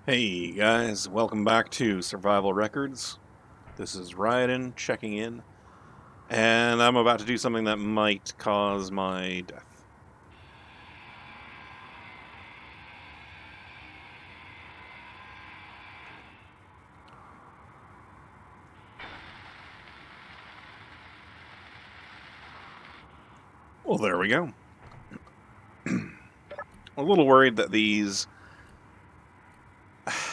Hey guys, welcome back to Survival Records. This is Ryden checking in, and I'm about to do something that might cause my death. Well, there we go. A little worried that these...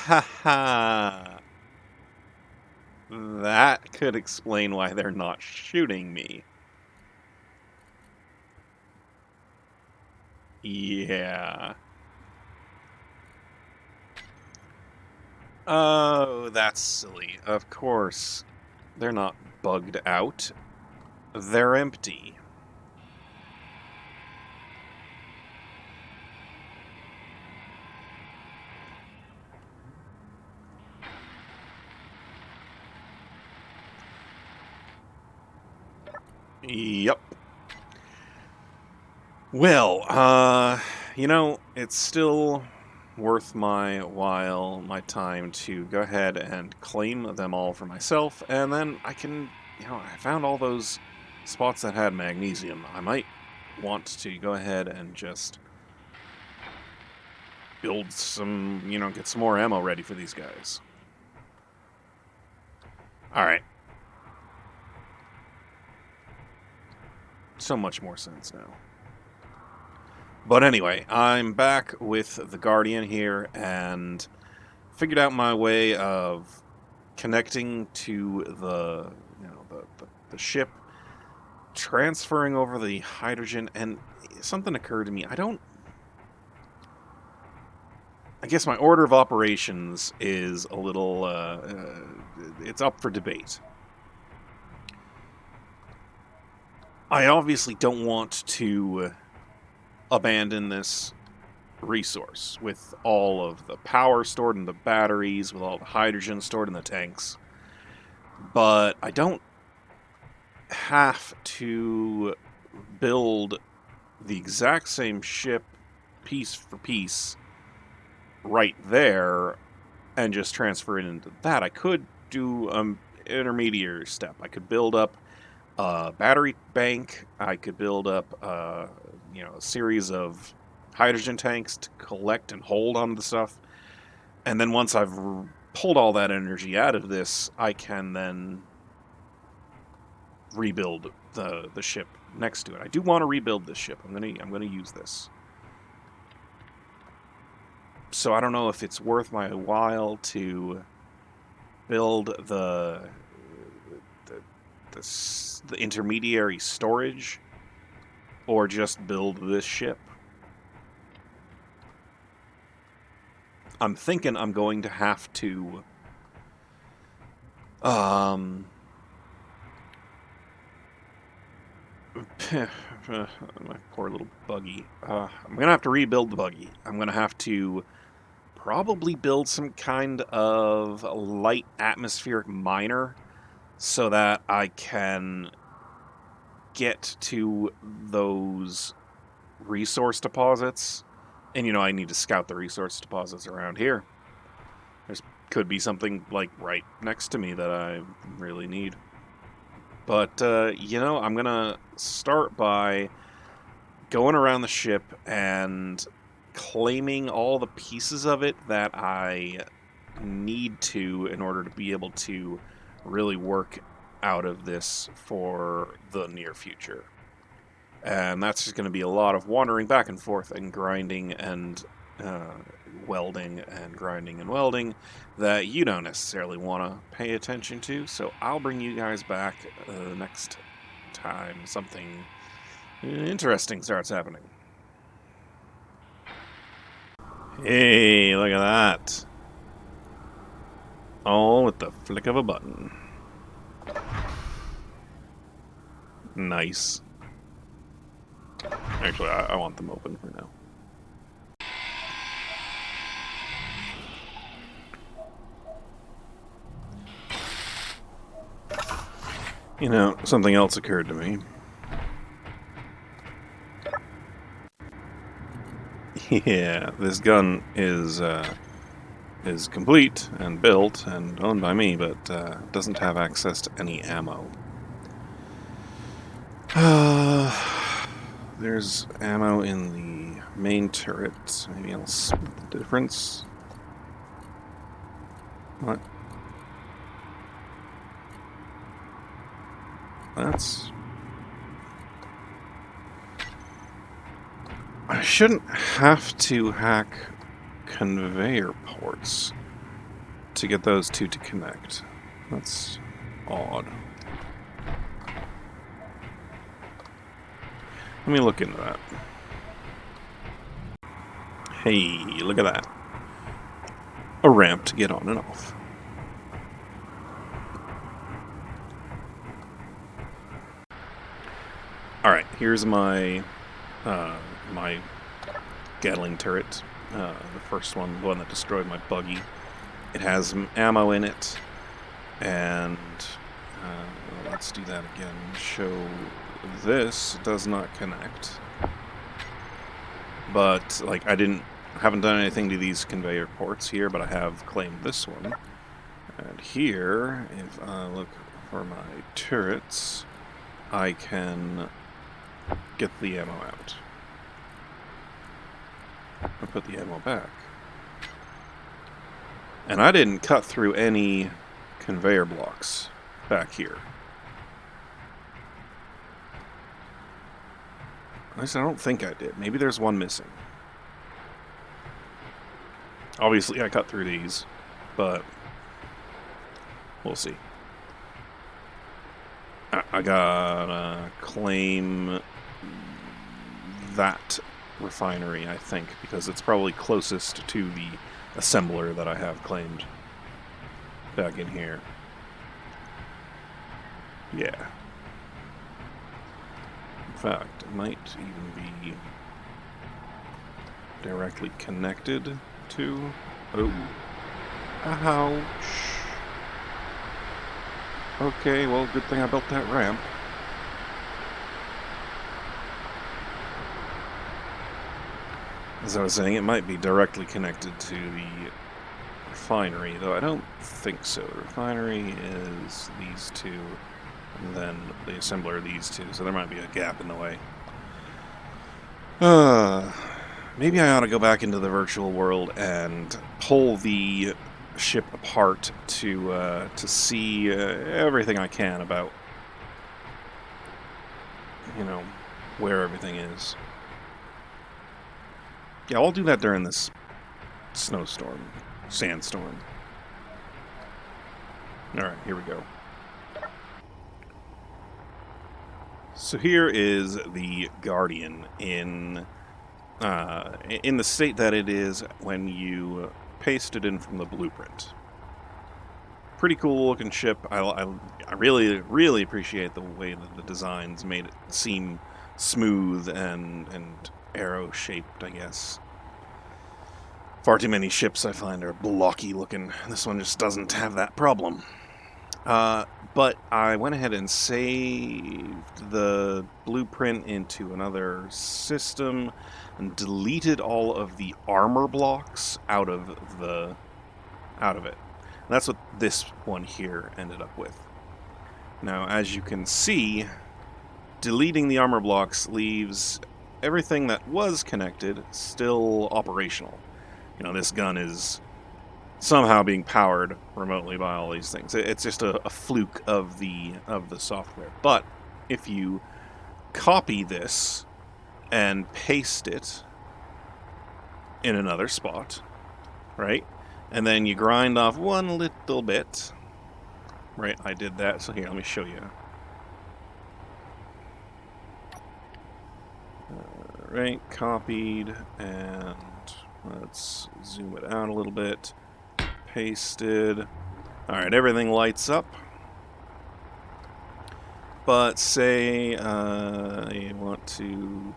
Haha... That could explain why they're not shooting me. Yeah. Oh, that's silly. Of course. They're not bugged out. They're empty. Yep. Well, it's still worth my while, my time to go ahead and claim them all for myself, and then I can, I found all those spots that had magnesium. I might want to go ahead and just build some, get some more ammo ready for these guys. Alright. So much more sense now. But anyway, I'm back with the Guardian here and figured out my way of connecting to the the ship, transferring over the hydrogen, and something occurred to me. I guess my order of operations is a little it's up for debate. I obviously don't want to abandon this resource with all of the power stored in the batteries, with all the hydrogen stored in the tanks. But I don't have to build the exact same ship piece for piece right there and just transfer it into that. I could do an intermediary step. I could build up a battery bank. I could build up a series of hydrogen tanks to collect and hold on the stuff. And then once I've pulled all that energy out of this, I can then rebuild the ship next to it. I do want to rebuild this ship. I'm gonna use this. So I don't know if it's worth my while to build the intermediary storage or just build this ship. I'm thinking I'm going to have to my poor little buggy. I'm going to have to rebuild the buggy. I'm going to have to probably build some kind of light atmospheric miner so that I can get to those resource deposits. And, I need to scout the resource deposits around here. There could be something, like, right next to me that I really need. But, I'm going to start by going around the ship and claiming all the pieces of it that I need to in order to be able to really work out of this for the near future. And that's just going to be a lot of wandering back and forth and grinding and welding and grinding and welding that you don't necessarily want to pay attention to. So I'll bring you guys back next time something interesting starts happening. Hey, look at that. All with the flick of a button. Nice. Actually, I want them open for now. Something else occurred to me. Yeah, this gun is is complete and built and owned by me, but doesn't have access to any ammo. There's ammo in the main turret. Maybe I'll split the difference. What? That's... I shouldn't have to hack conveyor ports to get those two to connect. That's odd. Let me look into that. Hey, look at that. A ramp to get on and off. Alright, here's my my Gatling turret. The first one, the one that destroyed my buggy. It has some ammo in it. And let's do that again. Show this does not connect. But, like, I haven't done anything to these conveyor ports here, but I have claimed this one. And here, if I look for my turrets, I can get the ammo out. And put the ammo back. And I didn't cut through any conveyor blocks back here. At least I don't think I did. Maybe there's one missing. Obviously I cut through these, but we'll see. I gotta claim that refinery, I think, because it's probably closest to the assembler that I have claimed back in here. Yeah. In fact, it might even be directly connected to... Oh. Ouch. Okay, well, good thing I built that ramp. As I was saying, it might be directly connected to the refinery, though I don't think so. The refinery is these two, and then the assembler these two, so there might be a gap in the way. Maybe I ought to go back into the virtual world and pull the ship apart to see everything I can about, you know, where everything is. Yeah, I'll do that during this snowstorm, sandstorm. Alright, here we go. So here is the Guardian in the state that it is when you paste it in from the blueprint. Pretty cool looking ship. I really, really appreciate the way that the designs made it seem smooth and arrow-shaped, I guess. Far too many ships I find are blocky looking. This one just doesn't have that problem. But I went ahead and saved the blueprint into another system and deleted all of the armor blocks out of it. And that's what this one here ended up with. Now, as you can see, deleting the armor blocks leaves everything that was connected still operational. You know, this gun is somehow being powered remotely by all these things. It's just a fluke of the software. But if you copy this and paste it in another spot, right? And then you grind off one little bit, right? I did that. So here, let me show you. Right, copied, and let's zoom it out a little bit. Pasted. Alright, everything lights up. But say I want to,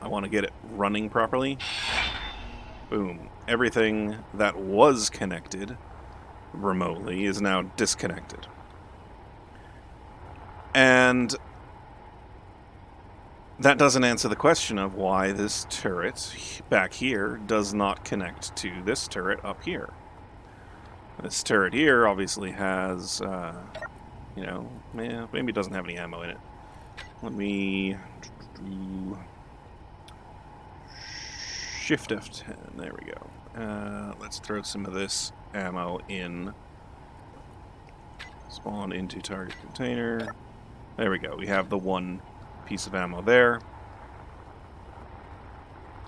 I want to get it running properly. Boom. Everything that was connected remotely is now disconnected. And that doesn't answer the question of why this turret back here does not connect to this turret up here. This turret here obviously has, you know, maybe it doesn't have any ammo in it. Let me do Shift F10. There we go. Let's throw some of this ammo in. Spawn into target container. There we go. We have the one piece of ammo there.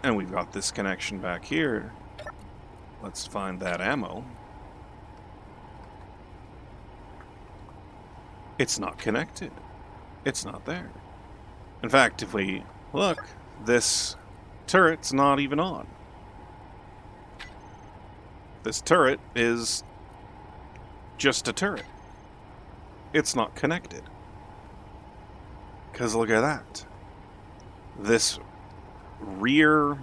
And we've got this connection back here. Let's find that ammo. It's not connected. It's not there. In fact, if we look, this turret's not even on. This turret is just a turret. It's not connected. Because look at that. This rear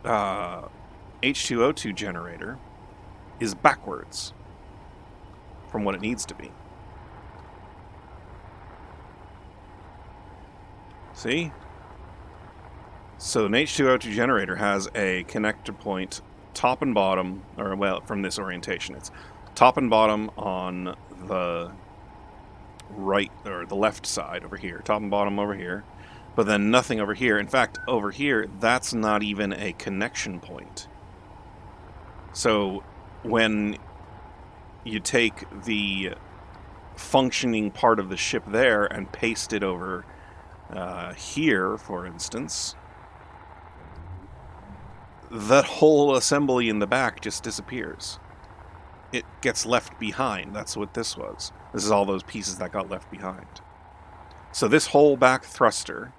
H2O2 generator is backwards from what it needs to be. See? So an H2O2 generator has a connector point top and bottom, or well, from this orientation, it's top and bottom on the right, or the left side over here, top and bottom over here, but then nothing over here. In fact, over here, that's not even a connection point. So when you take the functioning part of the ship there and paste it over here, for instance, that whole assembly in the back just disappears. It gets left behind. That's what this was. This is all those pieces that got left behind. So this whole back thruster,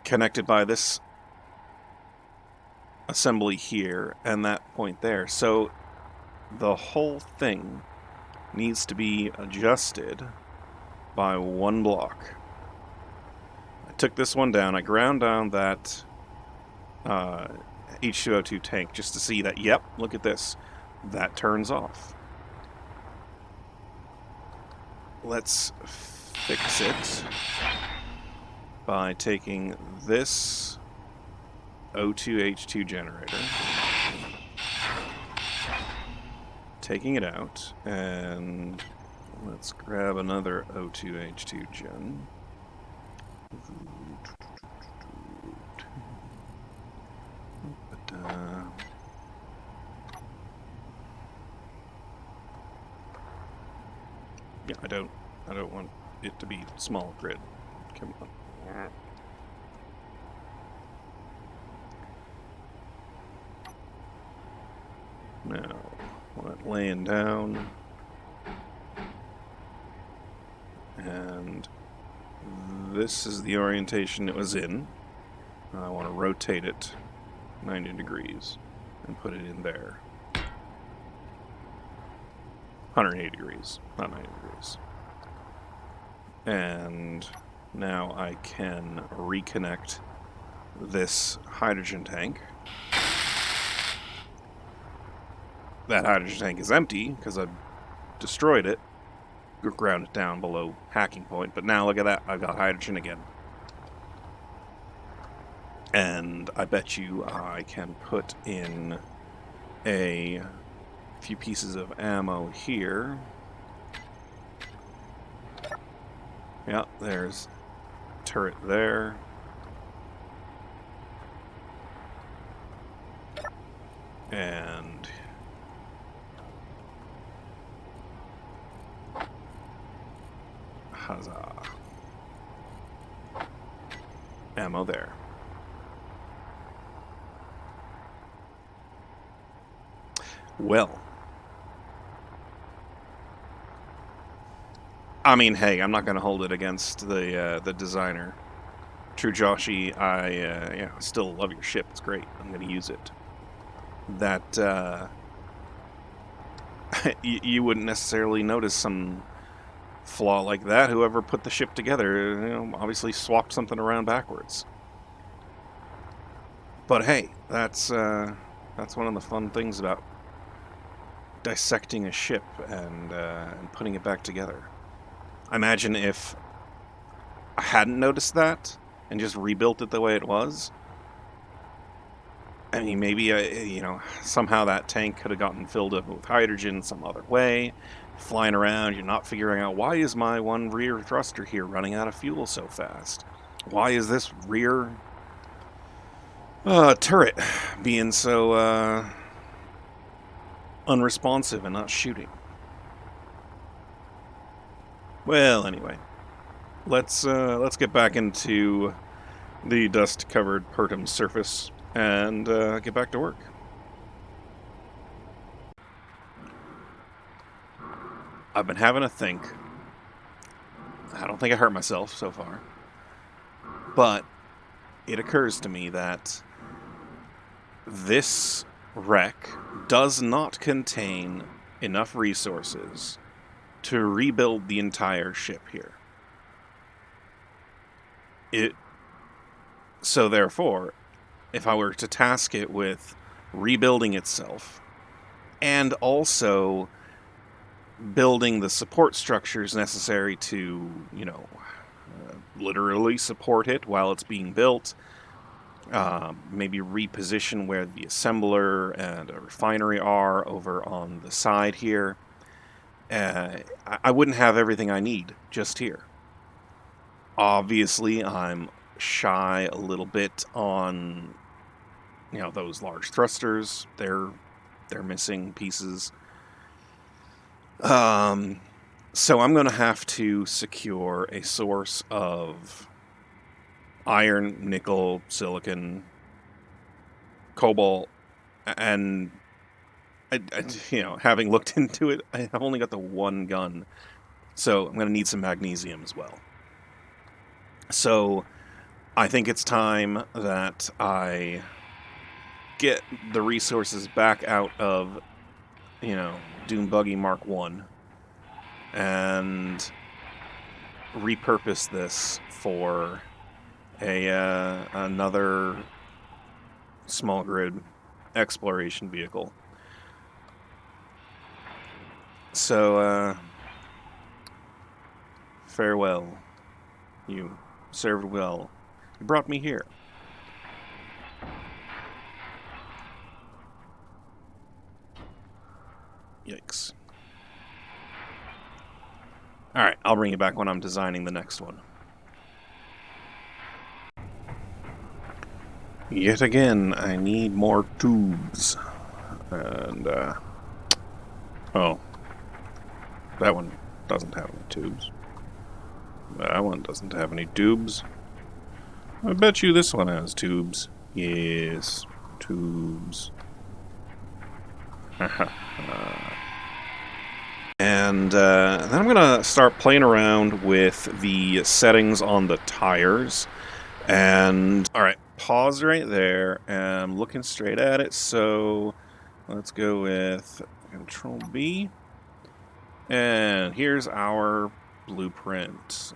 connected by this assembly here and that point there. So the whole thing needs to be adjusted by one block. I took this one down. I ground down that H2O2 tank just to see that, yep, look at this. That turns off. Let's fix it by taking this O2H2 generator, taking it out, and let's grab another O2H2 gen. Yeah, I don't want it to be small grid. Come on. Now, want it laying down, and this is the orientation it was in. I want to rotate it 90 degrees and put it in there. 180 degrees, not 90 degrees. And now I can reconnect this hydrogen tank. That hydrogen tank is empty because I destroyed it, ground it down below hacking point, but now look at that, I've got hydrogen again. And I bet you I can put in a few pieces of ammo here. Yeah, there's turret there. And huzzah. Ammo there. Well, I mean, hey, I'm not going to hold it against the designer. True Joshi, I still love your ship. It's great. I'm going to use it. That you wouldn't necessarily notice some flaw like that. Whoever put the ship together, obviously swapped something around backwards. But hey, that's one of the fun things about dissecting a ship and putting it back together. I imagine if I hadn't noticed that and just rebuilt it the way it was, I mean, maybe, somehow that tank could have gotten filled up with hydrogen some other way. Flying around, you're not figuring out, why is my one rear thruster here running out of fuel so fast? Why is this rear turret being so unresponsive and not shooting? Well, anyway, let's get back into the dust-covered Pertum surface and get back to work. I've been having a think. I don't think I hurt myself so far, but it occurs to me that this wreck does not contain enough resources to rebuild the entire ship here. So therefore, if I were to task it with rebuilding itself and also building the support structures necessary to, literally support it while it's being built, maybe reposition where the assembler and a refinery are over on the side here, I wouldn't have everything I need just here. Obviously, I'm shy a little bit on, those large thrusters. They're missing pieces. So I'm going to have to secure a source of iron, nickel, silicon, cobalt, and having looked into it, I've only got the one gun, so I'm going to need some magnesium as well. So I think it's time that I get the resources back out of, Dune Buggy Mark 1 and repurpose this for another small grid exploration vehicle. So, farewell. You served well. You brought me here. Yikes. Alright, I'll bring you back when I'm designing the next one. Yet again, I need more tubes. And, oh. That one doesn't have any tubes. That one doesn't have any tubes. I bet you this one has tubes. Yes, tubes. And then I'm going to start playing around with the settings on the tires. And, alright, pause right there. And I'm looking straight at it. So, let's go with Control B. And here's our blueprint.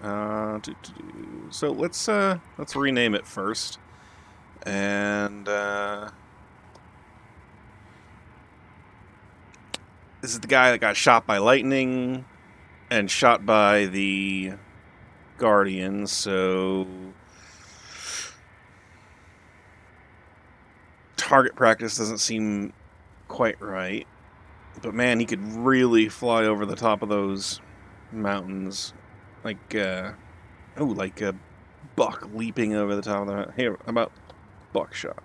So let's rename it first. And this is the guy that got shot by lightning and shot by the Guardians, so target practice doesn't seem quite right. But man, he could really fly over the top of those mountains, like a buck leaping over the top of the. Hey, how about buckshot?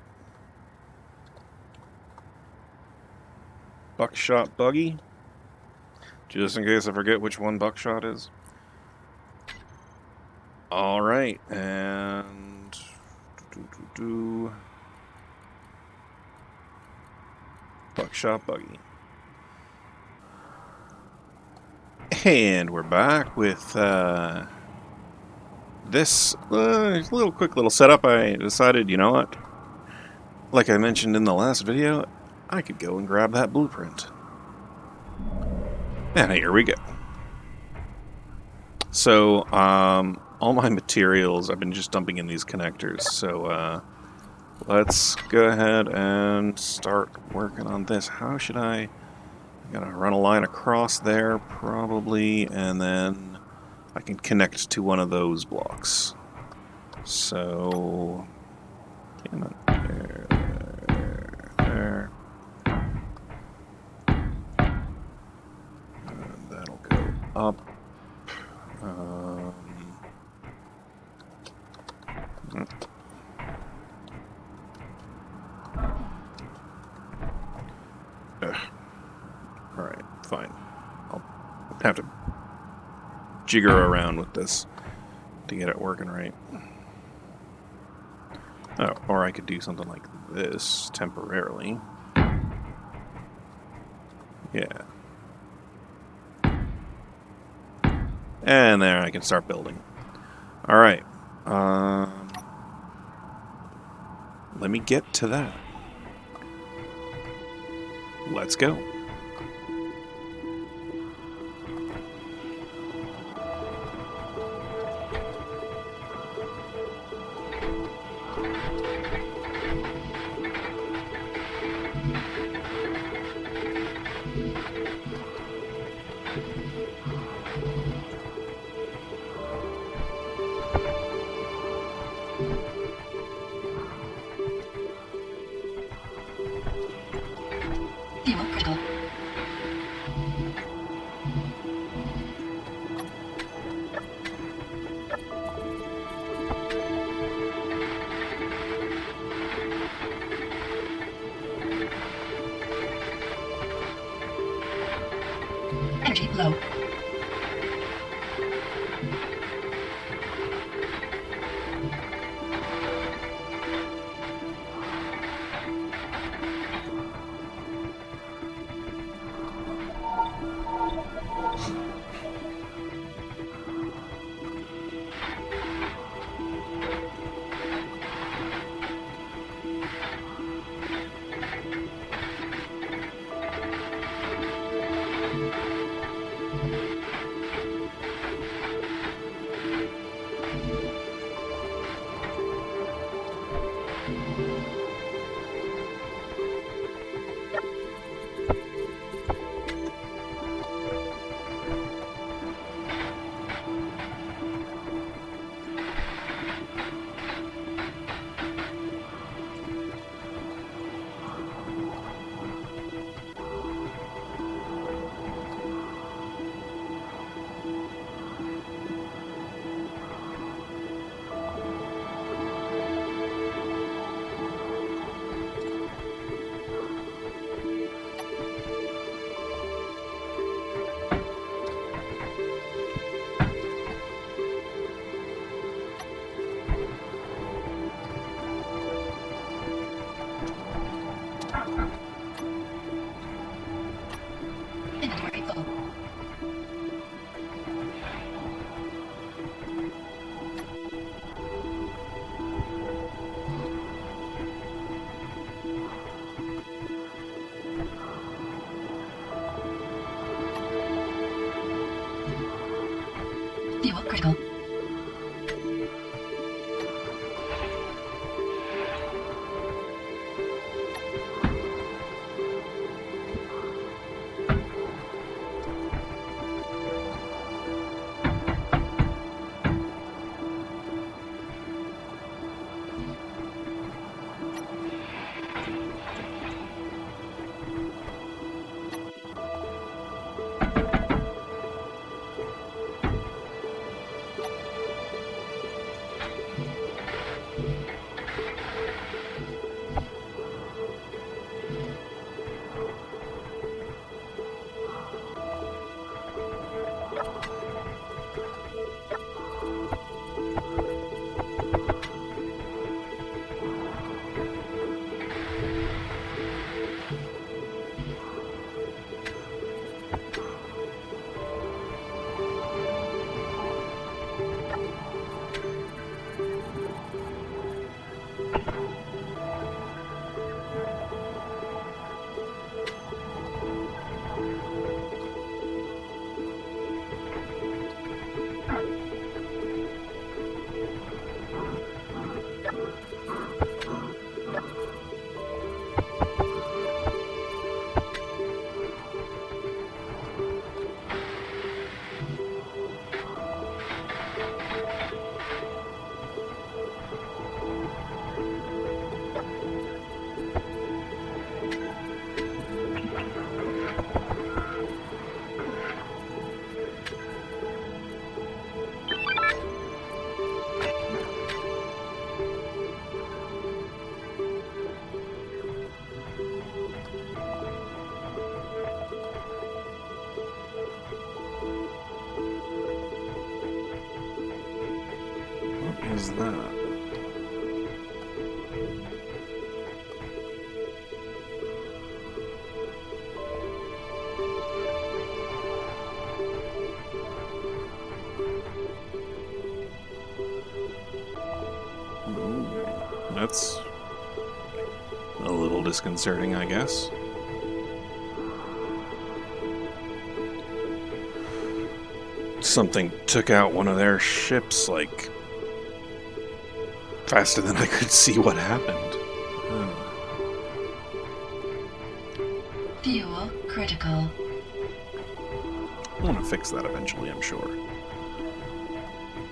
Buckshot buggy, just in case I forget which one buckshot is. All right, and buckshot buggy. And we're back with this quick little setup. I decided, you know what? Like I mentioned in the last video, I could go and grab that blueprint. And here we go. So, all my materials I've been just dumping in these connectors. So, let's go ahead and start working on this. How should I... Gotta run a line across there, probably, and then I can connect to one of those blocks. So, damn it. There. That'll go up. Alright, fine. I'll have to jigger around with this to get it working right. Oh, or I could do something like this temporarily. Yeah. And there, I can start building. Alright. Let me get to that. Let's go. Energy low. Ooh, that's a little disconcerting, I guess. Something took out one of their ships, like, faster than I could see what happened. Fuel critical. I want to fix that eventually, I'm sure.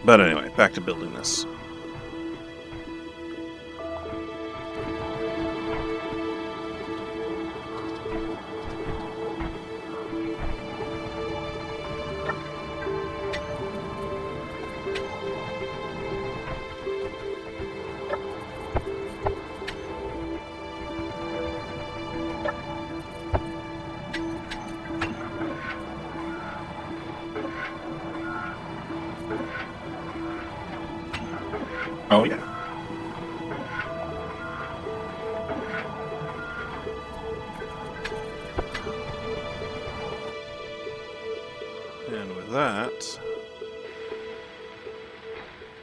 But anyway, back to building this. Oh, yeah. And with that,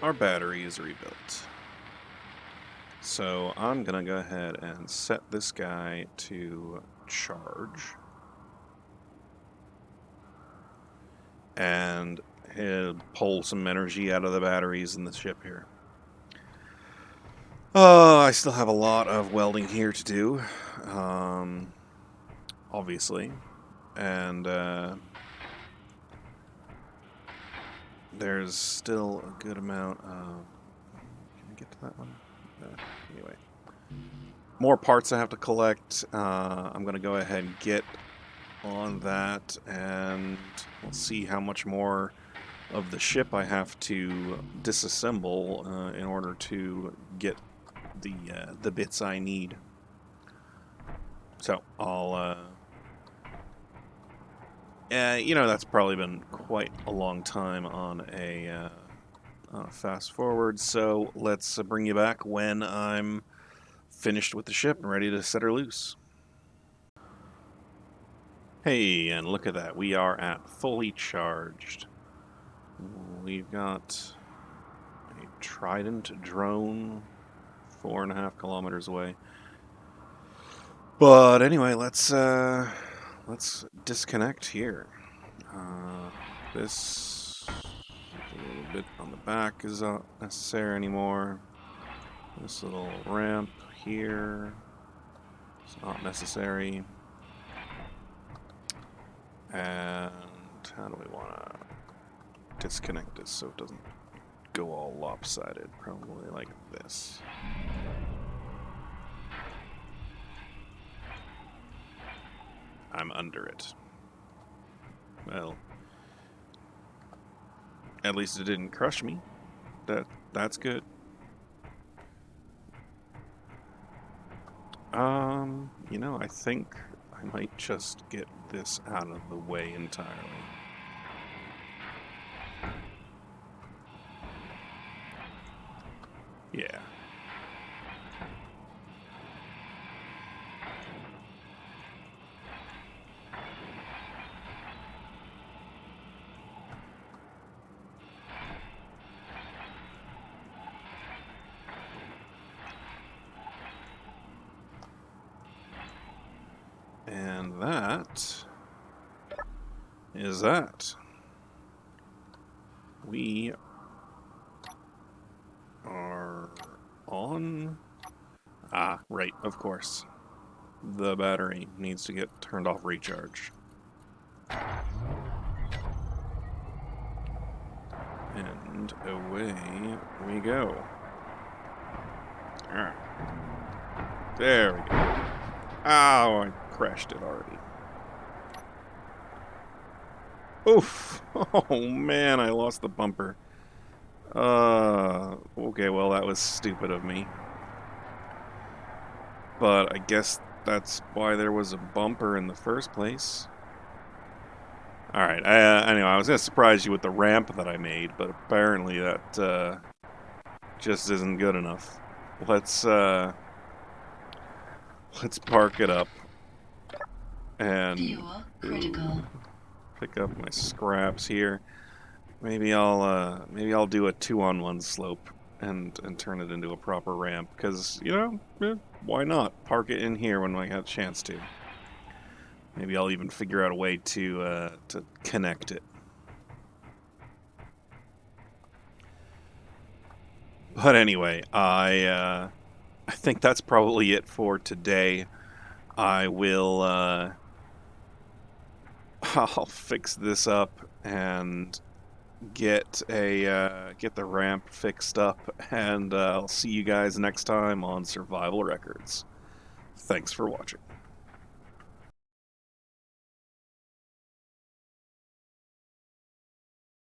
our battery is rebuilt. So I'm going to go ahead and set this guy to charge. And he'll pull some energy out of the batteries in the ship here. I still have a lot of welding here to do, obviously, and there's still a good amount of... Can I get to that one? Anyway. More parts I have to collect. I'm going to go ahead and get on that, and we'll see how much more of the ship I have to disassemble in order to get the bits I need. So I'll you know, that's probably been quite a long time on a fast forward, so let's bring you back when I'm finished with the ship and ready to set her loose. Hey, and look at that, we are at fully charged. We've got a Trident drone 4.5 kilometers away. But anyway, let's disconnect here. This a little bit on the back is not necessary anymore. This little ramp here is not necessary. And how do we want to disconnect this so it doesn't go all lopsided? Probably like this. I'm under it. Well, at least it didn't crush me. That's good. You know, I think I might just get this out of the way entirely. Yeah. And that is that. We are on... Ah, right, of course. The battery needs to get turned off recharge. And away we go. Alright. There we go. Oh, I crashed it already. Oof. Oh man, I lost the bumper. Okay, well that was stupid of me. But I guess that's why there was a bumper in the first place. Alright, anyway, I was going to surprise you with the ramp that I made, but apparently that just isn't good enough. Let's park it up and Fuel critical. pick up my scraps here. Maybe I'll do a 2-on-1 slope and turn it into a proper ramp, because why not park it in here when I got a chance to. Maybe I'll even figure out a way to connect it. But anyway, I think that's probably it for today. I will I'll fix this up and get the ramp fixed up, and I'll see you guys next time on Survival Records. Thanks for watching.